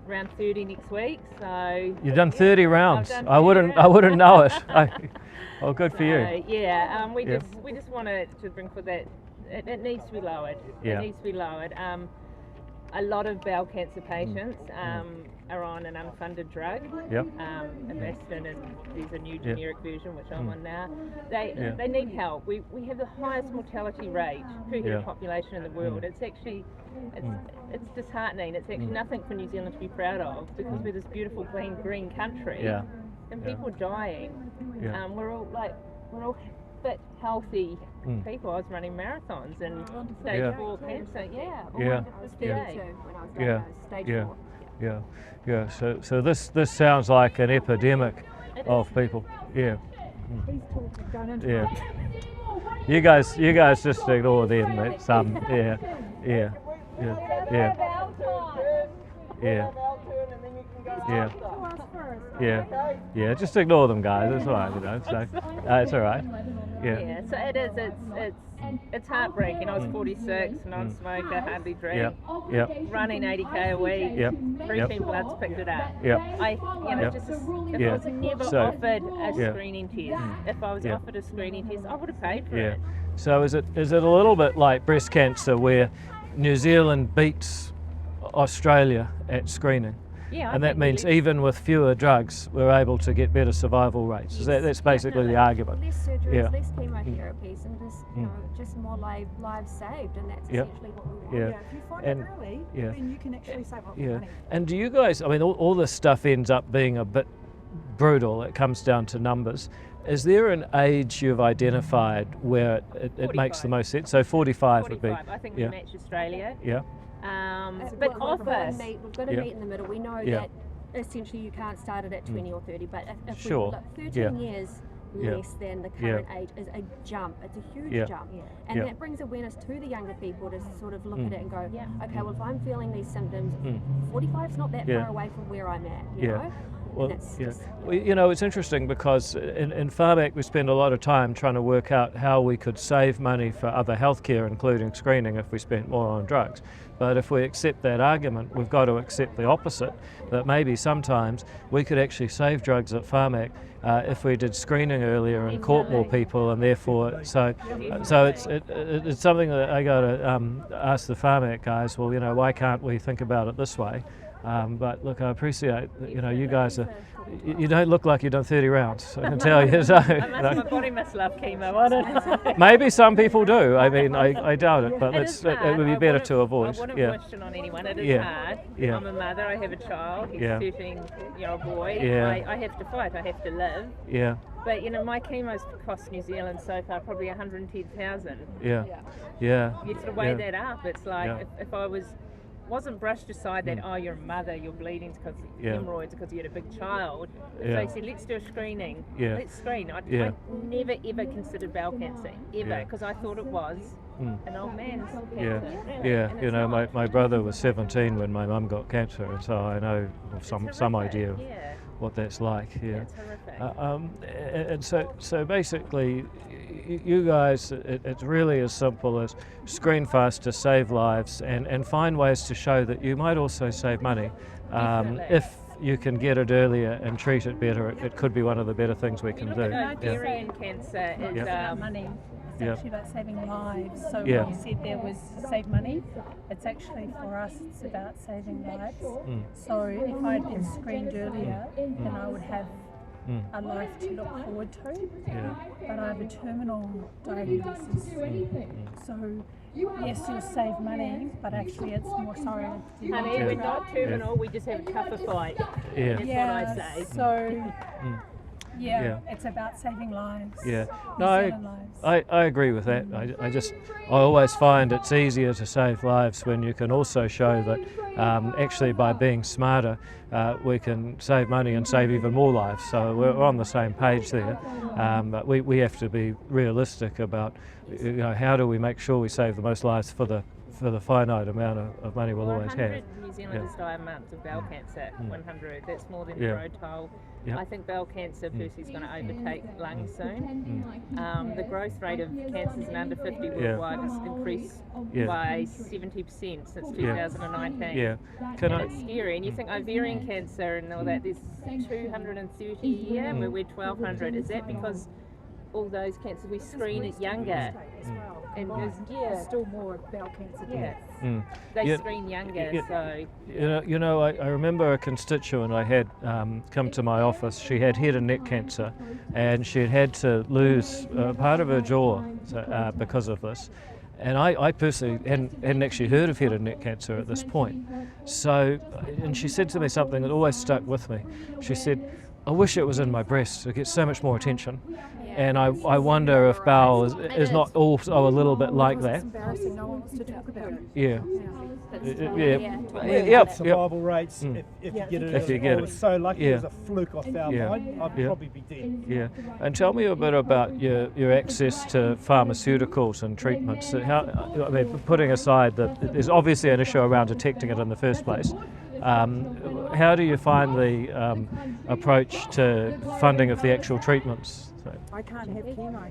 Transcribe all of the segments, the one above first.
around 30 next week. So You've done 30 rounds. I've done I 30 wouldn't know it. Oh, good for you. Yeah, we Yeah. just wanted to bring for that. It needs to be lowered. Yeah. It needs to be lowered. A lot of bowel cancer patients are on an unfunded drug. Yep. Avastin, and there's a new generic version which I'm on now. They need help. We have the highest mortality rate per head of population in the world. It's actually it's disheartening. It's actually nothing for New Zealand to be proud of, because we're this beautiful, clean, green country, and people are dying. Yeah. We're all fit, healthy people. I was running marathons and stage 4 cancer. So this sounds like an epidemic of people. Yeah. He's talking, don't interrupt. You guys just ignore them. It's just ignore them, guys. It's all right, you know. So it's all right. Yeah. So it is. It's heartbreaking. I was 46, non-smoker, hardly drink. Running 80k a week. Routine bloods picked it up. If I was never offered a screening test, if I was offered a screening test, I would have paid for it. So is it a little bit like breast cancer, where New Zealand beats Australia at screening? Yeah, and that means even with fewer drugs, we're able to get better survival rates. Yes, That's basically the argument. Less surgeries, less chemotherapies, and just more lives saved, and that's essentially what we want. If you find it early, then you can actually save a lot of money. And do you guys, I mean, all this stuff ends up being a bit brutal. It comes down to numbers. Is there an age you've identified where it makes the most sense? So 45 would be. I think we match Australia. Yeah. But we've got to meet in the middle. We know that essentially you can't start it at 20 or 30, but if we look 13 years less than the current age is a jump. It's a huge jump. And that brings awareness to the younger people to sort of look at it and go, okay, well, if I'm feeling these symptoms, 45 is not that far away from where I'm at, you know? Well, you know, it's interesting because in Pharmac we spend a lot of time trying to work out how we could save money for other healthcare, including screening, if we spent more on drugs. But if we accept that argument, we've got to accept the opposite, that maybe sometimes we could actually save drugs at Pharmac if we did screening earlier and caught more people, and therefore, so it's something that I got to ask the Pharmac guys. Well, you know, why can't we think about it this way? But look, I appreciate that, you know, you guys are, you don't look like you've done 30 rounds, I can tell you. So, my body must love chemo, I don't know. Maybe some people do. I mean, I doubt it, but it would be better to avoid. I wouldn't wish it on anyone. It is hard. Yeah. I'm a mother, I have a child, he's a 13-year-old boy. Yeah. I have to fight, I have to live. Yeah. But, you know, my chemo's cost New Zealand so far probably 110,000. Yeah. You sort of weigh that up. It's like if I wasn't brushed aside that, oh, you're a mother, you're bleeding because hemorrhoids because you had a big child. So they said, let's do a screening. Let's screen. I never ever considered bowel cancer, ever, because I thought it was an old man's cancer. You know, my brother was 17 when my mum got cancer, and so I know some idea of what that's like. It's horrific. And so basically, you guys, it's really as simple as screen fast to save lives and find ways to show that you might also save money. If you can get it earlier and treat it better, it could be one of the better things we can do. Ovarian cancer is about money. It's actually about saving lives. So what you said there was save money. It's actually, for us, it's about saving lives. So if I'd been screened earlier, then I would have a life to look forward to. But I have a terminal diagnosis. So yes, you'll save money, but actually it's more sorry. Honey, we're not terminal, we just have a tougher fight. That's what I say. So it's about saving lives. I agree with that. I always find it's easier to save lives when you can also show that actually by being smarter we can save money and save even more lives. So we're on the same page there. But we have to be realistic about, you know, how do we make sure we save the most lives for for the finite amount of money we'll always have. 100 New Zealanders die a month of bowel cancer. 100. That's more than Yeah. the road toll. Yep. I think bowel cancer, Percy's going to overtake lung soon. The growth rate of cancers in under 50 worldwide has increased by 70% since 2019. Yeah. It's scary. And you think ovarian cancer and all that, there's 230 a year, where we're 1,200. Is that because all those cancers we screen at younger? And there's still more bowel cancer deaths. They screen younger, so... I remember a constituent I had come to my office. She had head and neck cancer, and she had to lose part of her jaw because of this. And I personally hadn't actually heard of head and neck cancer at this point. So, and she said to me something that always stuck with me. She said, "I wish it was in my breast. It gets so much more attention." And I wonder if bowel is not also a little bit like that. It's embarrassing, no one wants to talk about it. Yeah. Survival rates, if you get it. If you get I it. was so lucky it was a fluke I found mine, I'd probably be dead. Yeah. And tell me a bit about your access to pharmaceuticals and treatments. Putting aside that there's obviously an issue around detecting it in the first place. How do you find the approach to funding of the actual treatments? I can't have chemo.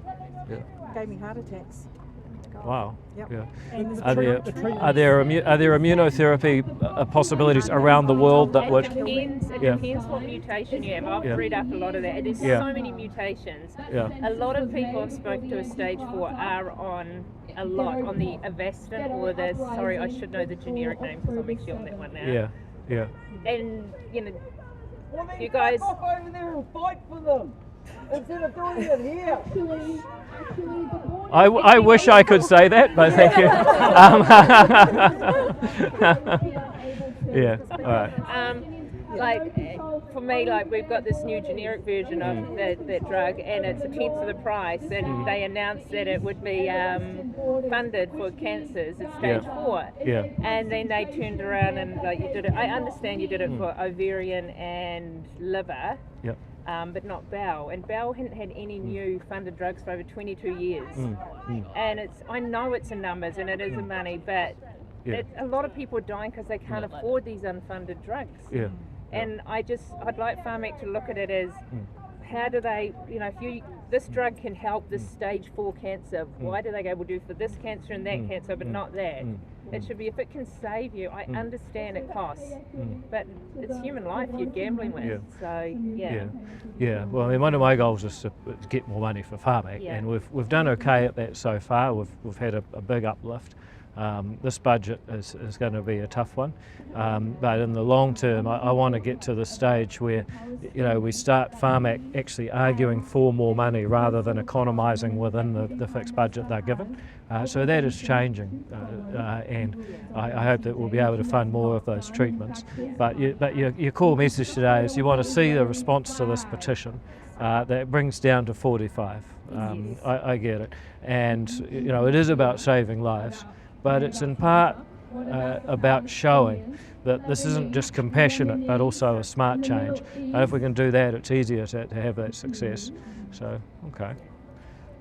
Gave me heart attacks. Wow. Yep. Yeah. And Are there immunotherapy possibilities around the world that would? It depends what mutation you have. I've read up a lot of that. There's so many mutations. A lot of people I've spoken to a stage 4 are on a lot on the Avastin or the, sorry, I should know the generic name because I'm actually on that one now. Yeah. And you guys. Off over there and fight for them instead of doing it here. I wish I could say that, but thank you. All right. For me, we've got this new generic version of that drug, and it's a tenth of the price. And they announced that it would be funded for cancers at stage 4. Yeah. And then they turned around and you did it. I understand you did it for ovarian and liver. Yep. But not bowel. And bowel hadn't had any new funded drugs for over 22 years. And I know it's in numbers and it is in money, but a lot of people are dying because they can't afford these unfunded drugs. Yeah. And I'd like Pharmac to look at it as how do they, if this drug can help this stage 4 cancer, why do they go, we'll do for this cancer and that cancer, but not that? It should be, if it can save you, I understand it costs, but it's human life you're gambling with, Yeah, well, I mean, one of my goals is to get more money for Pharmac, and we've done okay at that so far. We've had a big uplift. This budget is going to be a tough one, but in the long term I want to get to the stage where we start Pharmac actually arguing for more money rather than economising within the fixed budget they're given. So that is changing, and I hope that we'll be able to fund more of those treatments. But your core message today is you want to see the response to this petition that brings down to 45. I get it, and it is about saving lives. But it's in part about showing that this isn't just compassionate, but also a smart change. And if we can do that, it's easier to have that success. So, okay.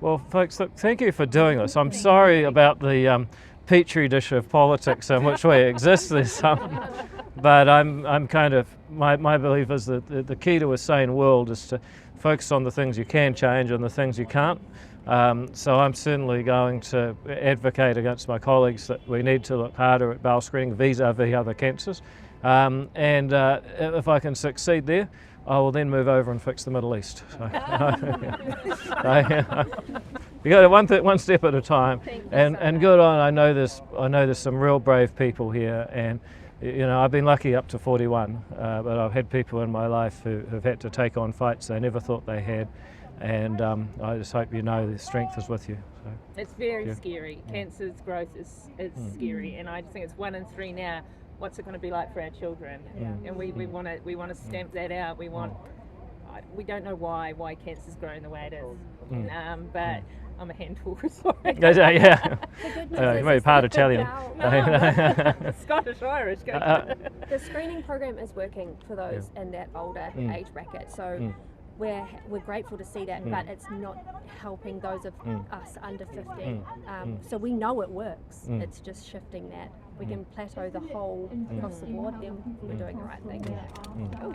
Well, folks, look, thank you for doing this. I'm sorry about the petri dish of politics in which we exist. But I'm kind of, my belief is that the key to a sane world is to focus on the things you can change and the things you can't. So I'm certainly going to advocate against my colleagues that we need to look harder at bowel screening vis-a-vis other cancers. And if I can succeed there, I will then move over and fix the Middle East. So, you got one step at a time, and good on. I know there's some real brave people here, and I've been lucky up to 41, but I've had people in my life who have had to take on fights they never thought they had. And I just hope the strength is with you. So, it's very scary. Cancer's growth is scary, and I just think it's 1 in 3 now. What's it going to be like for our children? And we want to stamp that out. We don't know why cancer's growing the way it is. But I'm a handful. Sorry. You may be part Italian. Scottish Irish. The screening program is working for those in that older age bracket. So. we're grateful to see that, but it's not helping those of us under 50. So we know it works. It's just shifting that. We can plateau the whole across the board, then we're doing the right thing.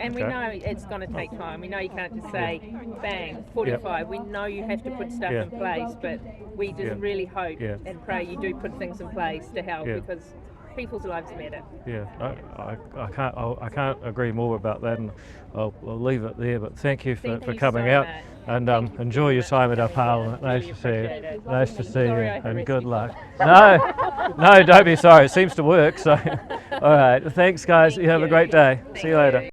And we know it's going to take time. We know you can't just say, bang, 45. We know you have to put stuff in place, but we just really hope and pray you do put things in place to help, because people's lives matter. Yeah, I can't agree more about that, and I'll leave it there. But thank you for coming out, and enjoy your time at our Parliament. Nice to see you. Nice to see you, and good luck. No, don't be sorry. It seems to work. So, all right. Thanks, guys. You have a great day. See you later.